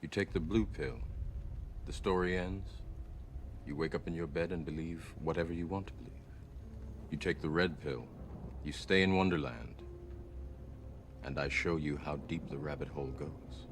You take the blue pill. The story ends. You wake up in your bed and believe whatever you want to believe. You take the red pill. You stay in Wonderland. And I show you how deep the rabbit hole goes.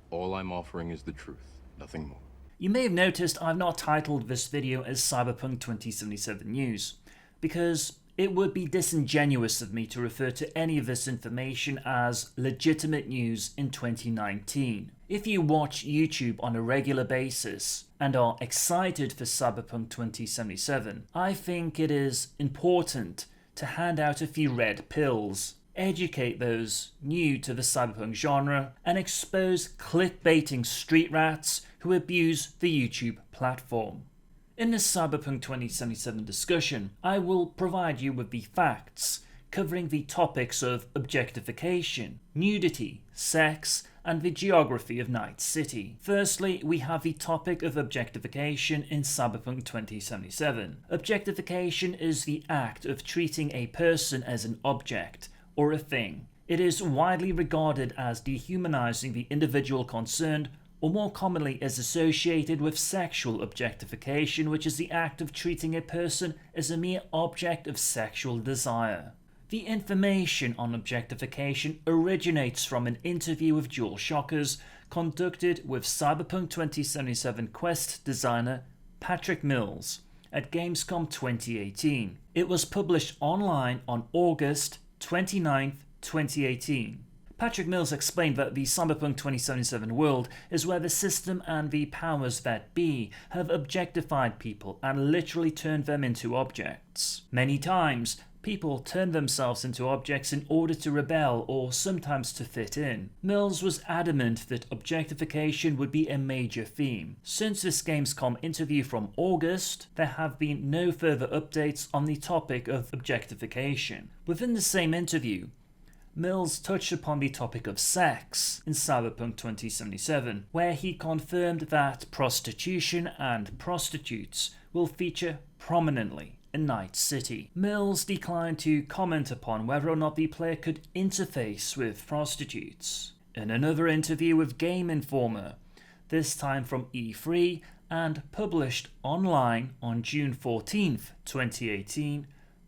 All I'm offering is the truth, nothing more. You may have noticed I've not titled this video as Cyberpunk 2077 News, because it would be disingenuous of me to refer to any of this information as legitimate news in 2019. If you watch YouTube on a regular basis and are excited for Cyberpunk 2077, I think it is important to hand out a few red pills, educate those new to the cyberpunk genre, and expose clickbaiting street rats who abuse the YouTube platform. In this Cyberpunk 2077 discussion, I will provide you with the facts covering the topics of objectification, nudity, sex, and the geography of Night City. Firstly, we have the topic of objectification in Cyberpunk 2077. Objectification is the act of treating a person as an object or a thing. It is widely regarded as dehumanizing the individual concerned, or more commonly is associated with sexual objectification, which is the act of treating a person as a mere object of sexual desire. The information on objectification originates from an interview with DualShockers conducted with Cyberpunk 2077 quest designer Patrick Mills at Gamescom 2018. It was published online on August 29th, 2018. Patrick Mills explained that the Cyberpunk 2077 world is where the system and the powers that be have objectified people and literally turned them into objects. Many times, people turn themselves into objects in order to rebel or sometimes to fit in. Mills was adamant that objectification would be a major theme. Since this Gamescom interview from August, there have been no further updates on the topic of objectification. Within the same interview, Mills touched upon the topic of sex in Cyberpunk 2077, where he confirmed that prostitution and prostitutes will feature prominently in Night City. Mills declined to comment upon whether or not the player could interface with prostitutes. In another interview with Game Informer, this time from E3 and published online on June 14th, 2018,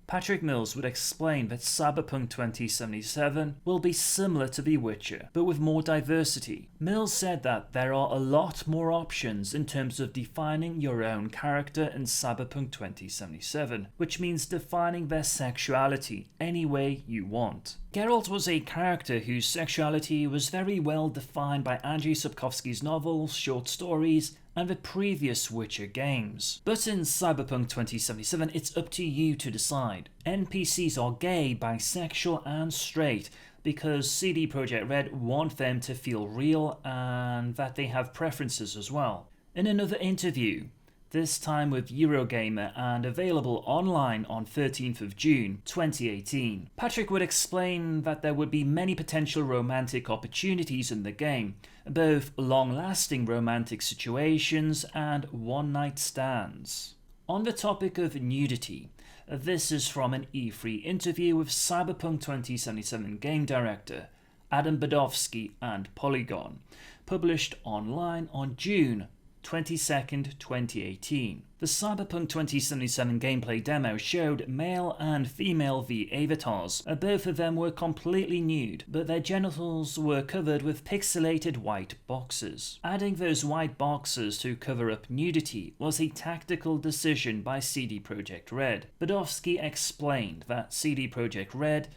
Patrick Mills would explain that Cyberpunk 2077 will be similar to The Witcher, but with more diversity. Mills said that there are a lot more options in terms of defining your own character in Cyberpunk 2077, which means defining their sexuality any way you want. Geralt was a character whose sexuality was very well defined by Andrzej Sapkowski's novels, short stories, and the previous Witcher games. But in Cyberpunk 2077, it's up to you to decide. NPCs are gay, bisexual, and straight because CD Projekt Red want them to feel real and that they have preferences as well. In another interview, this time with Eurogamer and available online on 13th of June 2018, Patrick would explain that there would be many potential romantic opportunities in the game, both long-lasting romantic situations and one-night stands. On the topic of nudity, this is from an E3 interview with Cyberpunk 2077 game director Adam Badowski and Polygon, published online on June 22nd, 2018. The Cyberpunk 2077 gameplay demo showed male and female V avatars. Both of them were completely nude, but their genitals were covered with pixelated white boxes. Adding those white boxes to cover up nudity was a tactical decision by CD Projekt Red. Badowski explained that CD Projekt Red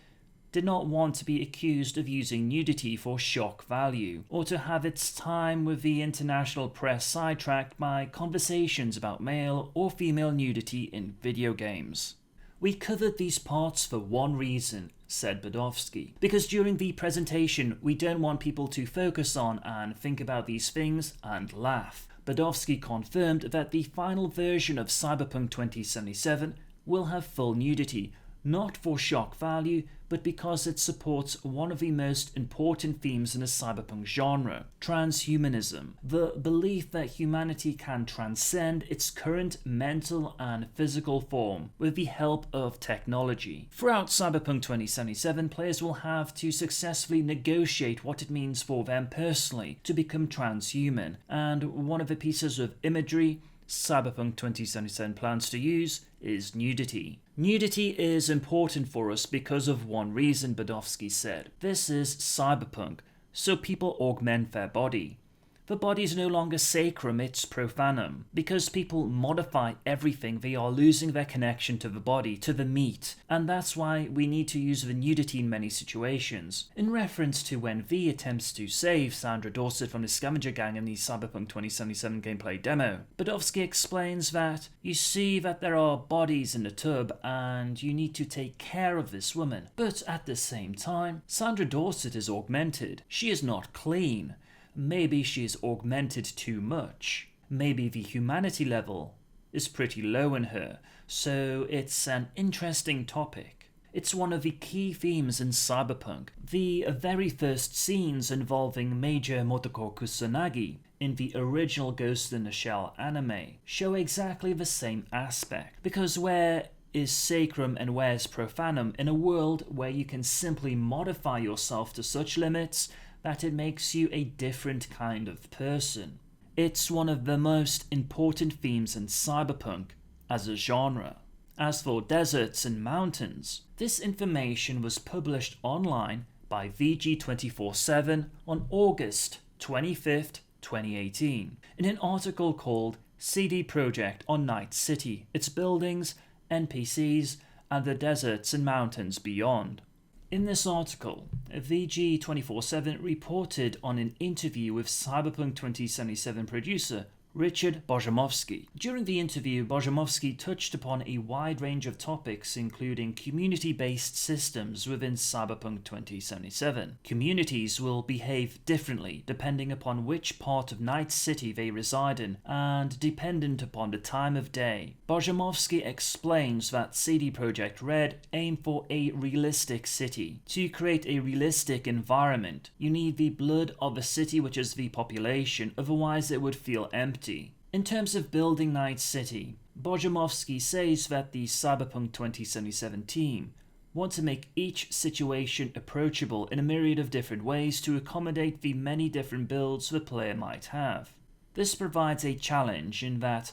did not want to be accused of using nudity for shock value, or to have its time with the international press sidetracked by conversations about male or female nudity in video games. We covered these parts for one reason, said Badowski, because during the presentation we don't want people to focus on and think about these things and laugh. Badowski confirmed that the final version of Cyberpunk 2077 will have full nudity, not for shock value, but because it supports one of the most important themes in the cyberpunk genre, transhumanism, the belief that humanity can transcend its current mental and physical form with the help of technology. Throughout Cyberpunk 2077, players will have to successfully negotiate what it means for them personally to become transhuman, and one of the pieces of imagery Cyberpunk 2077 plans to use is nudity. Nudity is important for us because of one reason, Badovsky said. This is cyberpunk, so people augment their body. The body is no longer sacrum, it's profanum. Because people modify everything, they are losing their connection to the body, to the meat, and that's why we need to use the nudity in many situations. In reference to when V attempts to save Sandra Dorset from the scavenger gang in the Cyberpunk 2077 gameplay demo, Badovsky explains that you see that there are bodies in the tub and you need to take care of this woman, but at the same time, Sandra Dorset is augmented. She is not clean. Maybe she's augmented too much. Maybe the humanity level is pretty low in her, so it's an interesting topic. It's one of the key themes in Cyberpunk. The very first scenes involving Major Motoko Kusanagi in the original Ghost in the Shell anime show exactly the same aspect, because where is sacrum and where's profanum in a world where you can simply modify yourself to such limits that it makes you a different kind of person. It's one of the most important themes in cyberpunk as a genre. As for deserts and mountains, this information was published online by VG247 on August 25th, 2018, in an article called CD Projekt on Night City, its buildings, NPCs, and the deserts and mountains beyond. In this article, VG247 reported on an interview with Cyberpunk 2077 producer Richard Bojamovsky. During the interview, Bojamovsky touched upon a wide range of topics, including community-based systems within Cyberpunk 2077. Communities will behave differently depending upon which part of Night City they reside in, and dependent upon the time of day. Bojamovsky explains that CD Projekt Red aim for a realistic city. To create a realistic environment, you need the blood of a city, which is the population, otherwise it would feel empty. In terms of building Night City, Bojamovsky says that the Cyberpunk 2077 team want to make each situation approachable in a myriad of different ways to accommodate the many different builds the player might have. This provides a challenge in that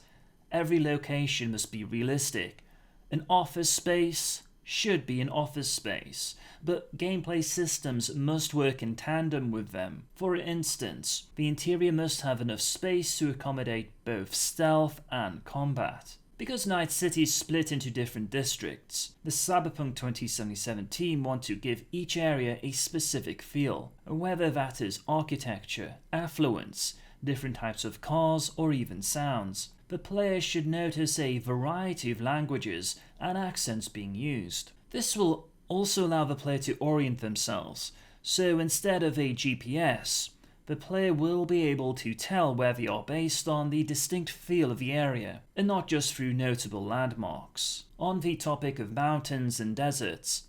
every location must be realistic. An office space should be an office space, but gameplay systems must work in tandem with them. For instance, the interior must have enough space to accommodate both stealth and combat. Because Night City is split into different districts, the Cyberpunk 2077 team want to give each area a specific feel, whether that is architecture, affluence, different types of cars, or even sounds. The player should notice a variety of languages and accents being used. This will also allow the player to orient themselves, so instead of a GPS, the player will be able to tell where they are based on the distinct feel of the area, and not just through notable landmarks. On the topic of mountains and deserts,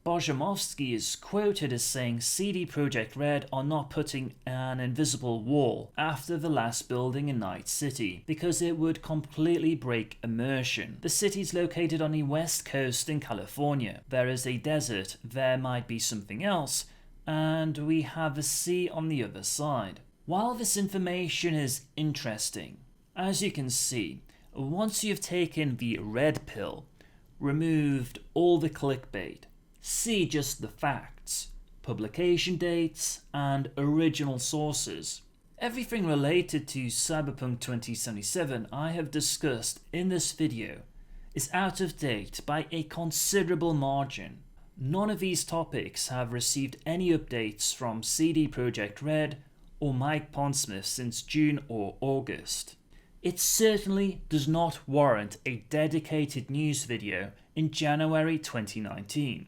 Bojamovsky is quoted as saying CD Projekt Red are not putting an invisible wall after the last building in Night City because it would completely break immersion. The city is located on the west coast in California. There is a desert, there might be something else, and we have the sea on the other side. While this information is interesting, as you can see, once you've taken the red pill, removed all the clickbait, see just the facts, publication dates, and original sources. Everything related to Cyberpunk 2077 I have discussed in this video is out of date by a considerable margin. None of these topics have received any updates from CD Projekt Red or Mike Pondsmith since June or August. It certainly does not warrant a dedicated news video in January 2019.